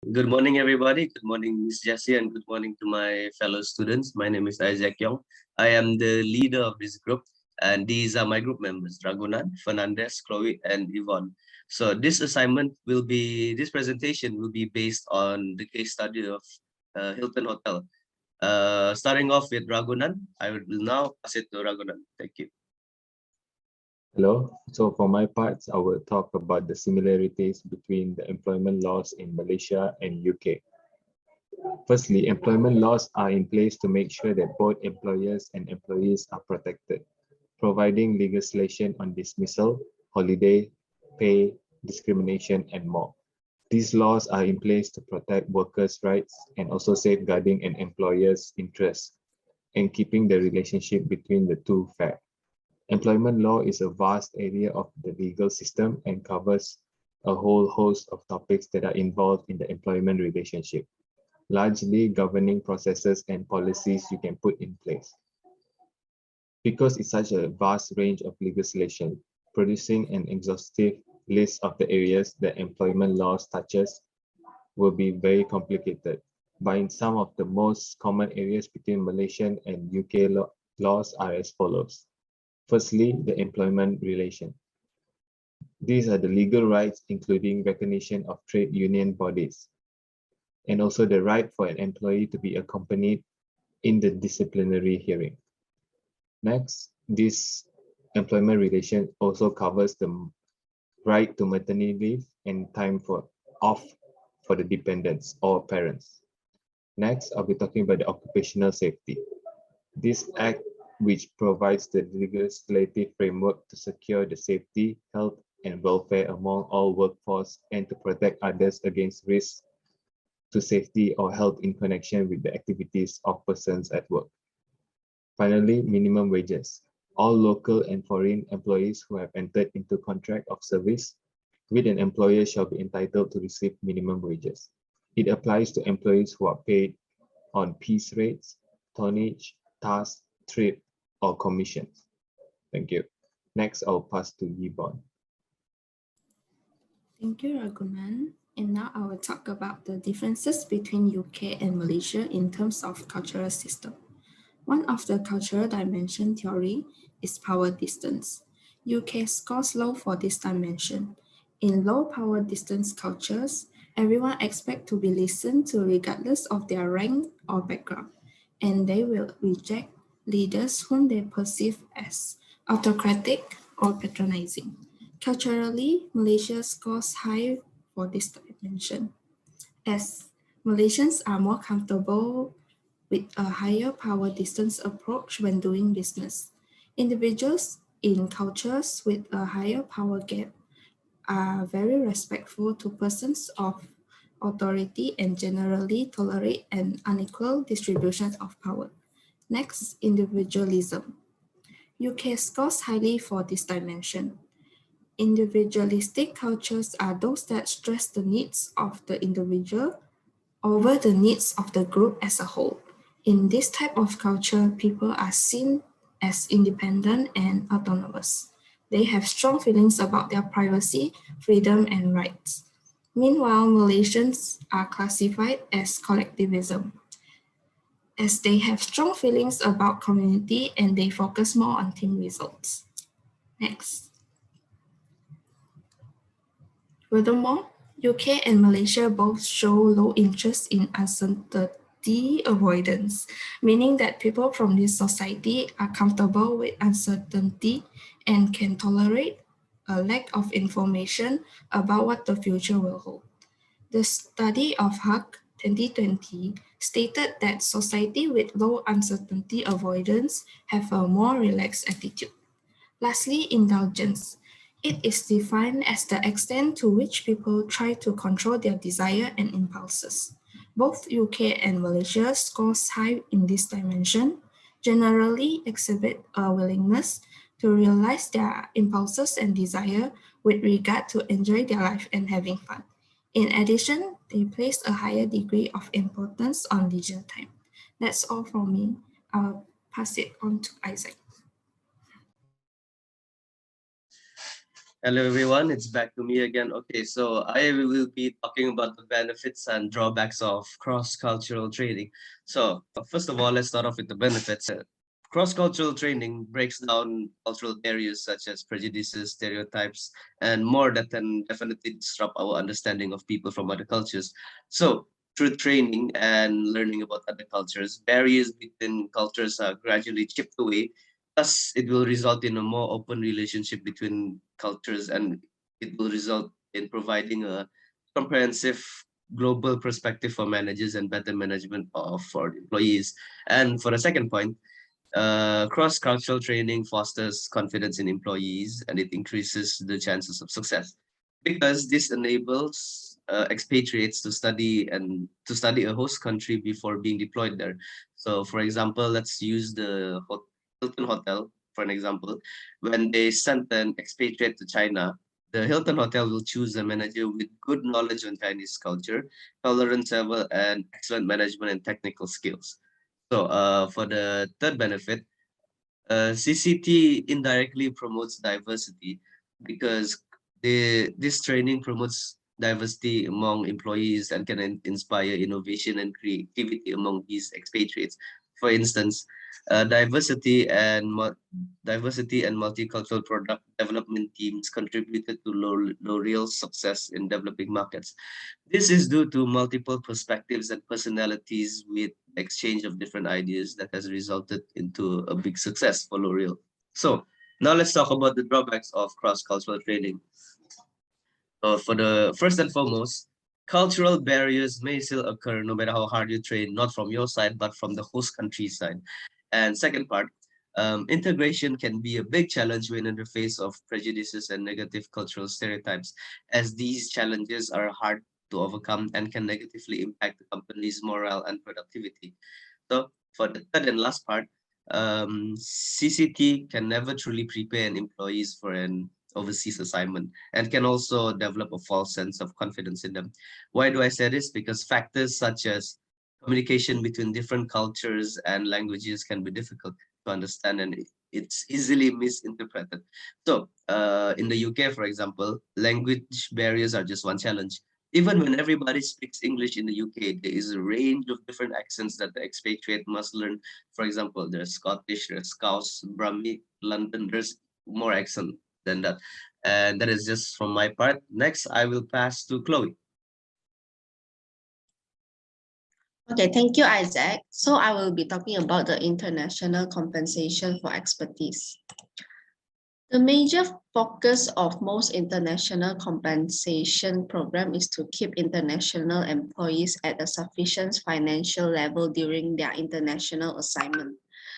Good morning, everybody. Good morning, Ms. Jessie, and good morning to my fellow students. My name is Isaac Yong. I am the leader of this group, and these are my group members, Ragunan, Fernandez, Chloe, and Yvonne. So this presentation will be based on the case study of Hilton Hotel. Starting off with Ragunan, I will now pass it to Ragunan. Thank you. Hello. So for my part, I will talk about the similarities between the employment laws in Malaysia and UK. Firstly, employment laws are in place to make sure that both employers and employees are protected, providing legislation on dismissal, holiday, pay, discrimination, and more. These laws are in place to protect workers' rights and also safeguarding an employer's interests and keeping the relationship between the two fair. Employment law is a vast area of the legal system and covers a whole host of topics that are involved in the employment relationship, largely governing processes and policies you can put in place. Because it's such a vast range of legislation, producing an exhaustive list of the areas that employment laws touches will be very complicated. But in some of the most common areas between Malaysian and UK laws are as follows. Firstly, the employment relation. These are the legal rights, including recognition of trade union bodies, and also the right for an employee to be accompanied in the disciplinary hearing. Next, this employment relation also covers the right to maternity leave and time off for the dependents or parents. Next, I'll be talking about the occupational safety. This act, which provides the legislative framework to secure the safety, health, and welfare among all workforce and to protect others against risks to safety or health in connection with the activities of persons at work. Finally, minimum wages. All local and foreign employees who have entered into contract of service with an employer shall be entitled to receive minimum wages. It applies to employees who are paid on piece rates, tonnage, task, trip, or commissions. Thank you. Next, I'll pass to Yvonne. Thank you, Ragunan. And now I will talk about the differences between UK and Malaysia in terms of cultural system. One of the cultural dimension theory is power distance. UK scores low for this dimension. In low power distance cultures, everyone expects to be listened to regardless of their rank or background, and they will reject leaders whom they perceive as autocratic or patronizing. Culturally, Malaysia scores high for this dimension, as Malaysians are more comfortable with a higher power distance approach when doing business. Individuals in cultures with a higher power gap are very respectful to persons of authority and generally tolerate an unequal distribution of power. Next, individualism. UK scores highly for this dimension. Individualistic cultures are those that stress the needs of the individual over the needs of the group as a whole. In this type of culture, people are seen as independent and autonomous. They have strong feelings about their privacy, freedom, and rights. Meanwhile, Malaysians are classified as collectivism, as they have strong feelings about community and they focus more on team results. Next. Furthermore, UK and Malaysia both show low interest in uncertainty avoidance, meaning that people from this society are comfortable with uncertainty and can tolerate a lack of information about what the future will hold. The study of Huck 2020 stated that society with low uncertainty avoidance have a more relaxed attitude. Lastly, indulgence. It is defined as the extent to which people try to control their desire and impulses. Both UK and Malaysia scores high in this dimension, generally exhibit a willingness to realize their impulses and desire with regard to enjoy their life and having fun. In addition, they place a higher degree of importance on leisure time. That's all from me. I'll pass it on to Isaac. Hello everyone, it's back to me again. Okay, so I will be talking about the benefits and drawbacks of cross-cultural training. So first of all, let's start off with the benefits. Cross-cultural training breaks down cultural barriers such as prejudices, stereotypes, and more that can definitely disrupt our understanding of people from other cultures. So through training and learning about other cultures, barriers between cultures are gradually chipped away. Thus, it will result in a more open relationship between cultures, and it will result in providing a comprehensive global perspective for managers and better management of for employees. And for the second point, cross-cultural training fosters confidence in employees, and it increases the chances of success because this enables expatriates to study a host country before being deployed there. So, for example, let's use the Hilton Hotel for an example. When they send an expatriate to China, the Hilton Hotel will choose a manager with good knowledge on Chinese culture, tolerance level, and excellent management and technical skills. So for the third benefit, CCT indirectly promotes diversity because this training promotes diversity among employees and can inspire innovation and creativity among these expatriates. For instance, diversity and multicultural product development teams contributed to L'Oreal's success in developing markets. This is due to multiple perspectives and personalities with exchange of different ideas that has resulted into a big success for L'Oreal. So now let's talk about the drawbacks of cross-cultural training. For the first and foremost, cultural barriers may still occur no matter how hard you train, not from your side, but from the host country's side. And second part, integration can be a big challenge when in the face of prejudices and negative cultural stereotypes, as these challenges are hard to overcome and can negatively impact the company's morale and productivity. So for the third and last part, CCT can never truly prepare an employees for an overseas assignment and can also develop a false sense of confidence in them. Why do I say this? Because factors such as communication between different cultures and languages can be difficult to understand, and it's easily misinterpreted. So in the UK, for example, language barriers are just one challenge. Even when everybody speaks English in the UK, there is a range of different accents that the expatriate must learn. For example, there's Scottish, there's Scouse, Brummy, London, there's more accent than that. And that is just from my part. Next, I will pass to Chloe. Okay, thank you, Isaac. So I will be talking about the international compensation for expertise. The major focus of most international compensation program is to keep international employees at a sufficient financial level during their international assignment,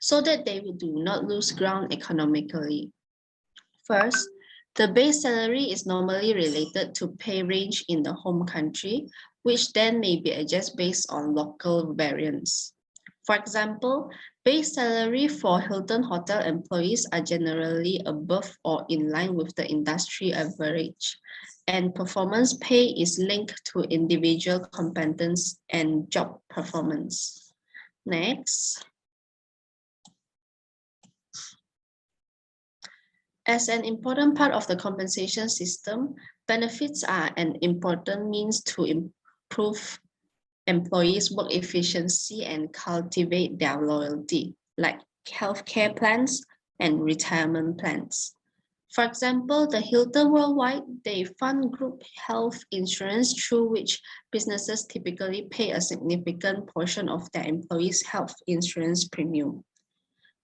so that they do not lose ground economically. First, the base salary is normally related to pay range in the home country, which then may be adjusted based on local variance. For example, base salary for Hilton Hotel employees are generally above or in line with the industry average, and performance pay is linked to individual competence and job performance. Next. As an important part of the compensation system, benefits are an important means to improve employees' work efficiency and cultivate their loyalty, like healthcare plans and retirement plans. For example, the Hilton Worldwide, they fund group health insurance through which businesses typically pay a significant portion of their employees' health insurance premium.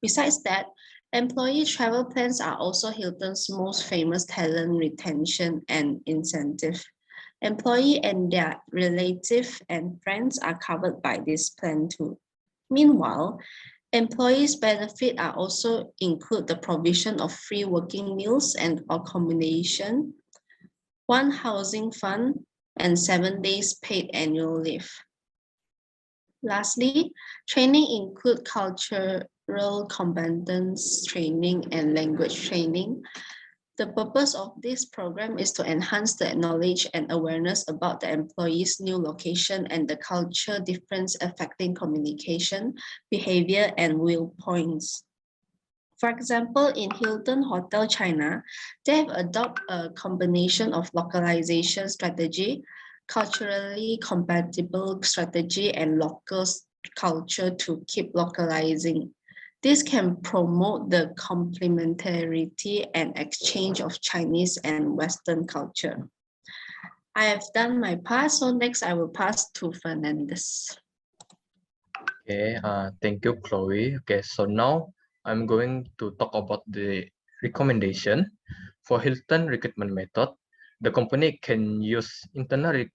Besides that, employee travel plans are also Hilton's most famous talent retention and incentive. Employee and their relatives and friends are covered by this plan too. Meanwhile, employees' benefits are also include the provision of free working meals and accommodation, one housing fund, and 7 days paid annual leave. Lastly, training include cultural competence training and language training. The purpose of this program is to enhance the knowledge and awareness about the employee's new location and the culture difference affecting communication, behavior, and viewpoints. For example, in Hilton Hotel China, they have adopted a combination of localization strategy, culturally compatible strategy, and local culture to keep localizing. This can promote the complementarity and exchange of Chinese and Western culture. I have done my part, so next I will pass to Fernandez. Okay, thank you, Chloe. Okay, so now I'm going to talk about the recommendation for Hilton recruitment method. The company can use internal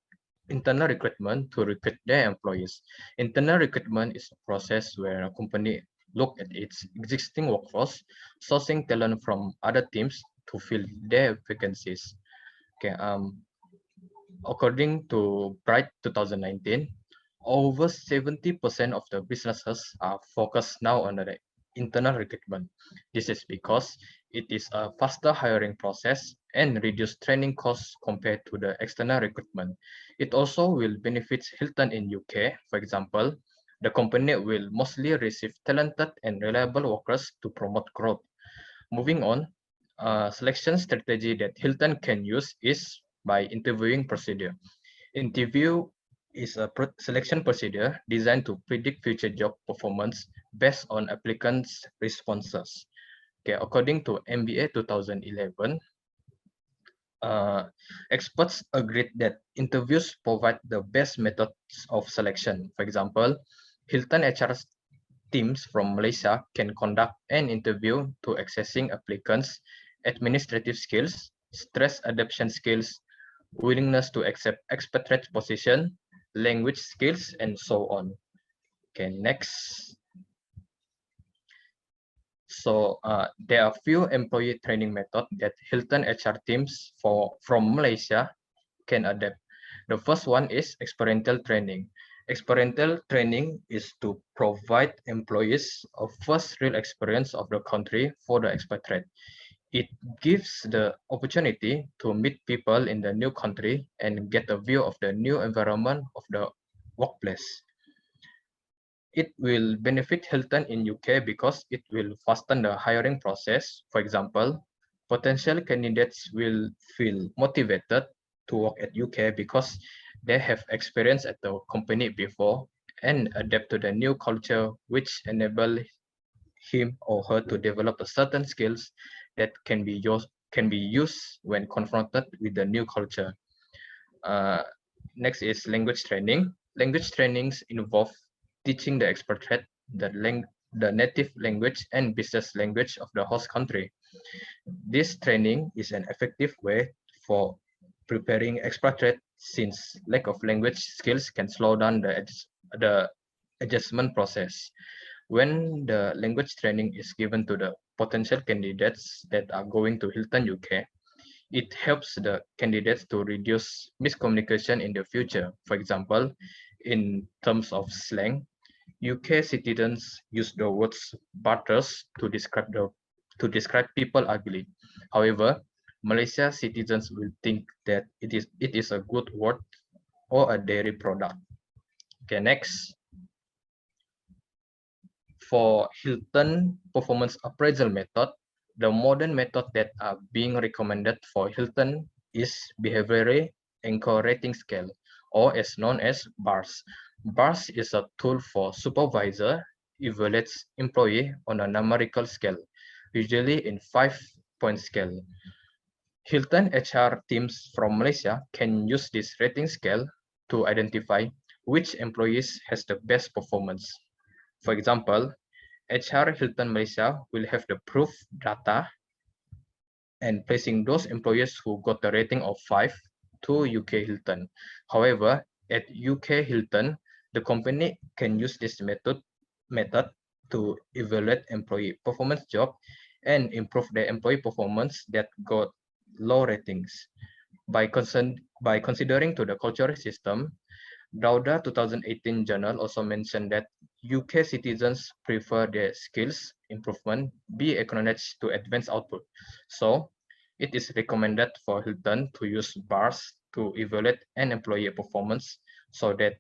recruitment to recruit their employees. Internal recruitment is a process where a company look at its existing workforce, sourcing talent from other teams to fill their vacancies. Okay, according to Bright 2019, over 70% of the businesses are focused now on the internal recruitment. This is because it is a faster hiring process and reduce training costs compared to the external recruitment. It also will benefit Hilton in UK. For example, the company will mostly receive talented and reliable workers to promote growth. Moving on, selection strategy that Hilton can use is by interviewing procedure. Interview is a selection procedure designed to predict future job performance based on applicants' responses. Okay, according to MBA 2011, experts agreed that interviews provide the best methods of selection. For example, Hilton HR teams from Malaysia can conduct an interview to accessing applicants' administrative skills, stress adaptation skills, willingness to accept expatriate position, language skills, and so on. Okay, next. So there are few employee training methods that Hilton HR teams from Malaysia can adapt. The first one is experiential training. Experiential training is to provide employees a first real experience of the country for the expatriate. It gives the opportunity to meet people in the new country and get a view of the new environment of the workplace. It will benefit Hilton in UK because it will fasten the hiring process. For example, potential candidates will feel motivated to work at UK because they have experience at the company before and adapt to the new culture, which enable him or her to develop a certain skills that can be used when confronted with the new culture. Next is language training. Language trainings involve teaching the expatriate the native language and business language of the host country. This training is an effective way for preparing expatriate since lack of language skills can slow down the adjustment process. When the language training is given to the potential candidates that are going to Hilton UK, it helps the candidates to reduce miscommunication in the future. For example, in terms of slang, UK citizens use the words butters to describe people ugly. However, Malaysia citizens will think that it is a good word or a dairy product. Okay, next. For Hilton performance appraisal method, the modern method that are being recommended for Hilton is behavioral anchor rating scale, or as known as BARS. BARS is a tool for supervisor evaluates employee on a numerical scale, usually in 5-point scale. Hilton HR teams from Malaysia can use this rating scale to identify which employees has the best performance. For example, HR Hilton Malaysia will have the proof data and placing those employees who got the rating of 5 to UK Hilton. However, at UK Hilton, the company can use this method to evaluate employee performance job and improve their employee performance that got low ratings. By considering to the cultural system, Dauda 2018 journal also mentioned that UK citizens prefer their skills improvement be acknowledged to advance output. So it is recommended for Hilton to use BARS to evaluate an employee performance so that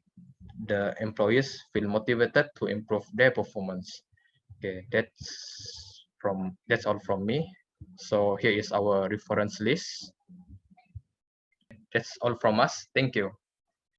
the employees feel motivated to improve their performance. Okay, that's all from me. So here is our reference list. That's all from us. Thank you.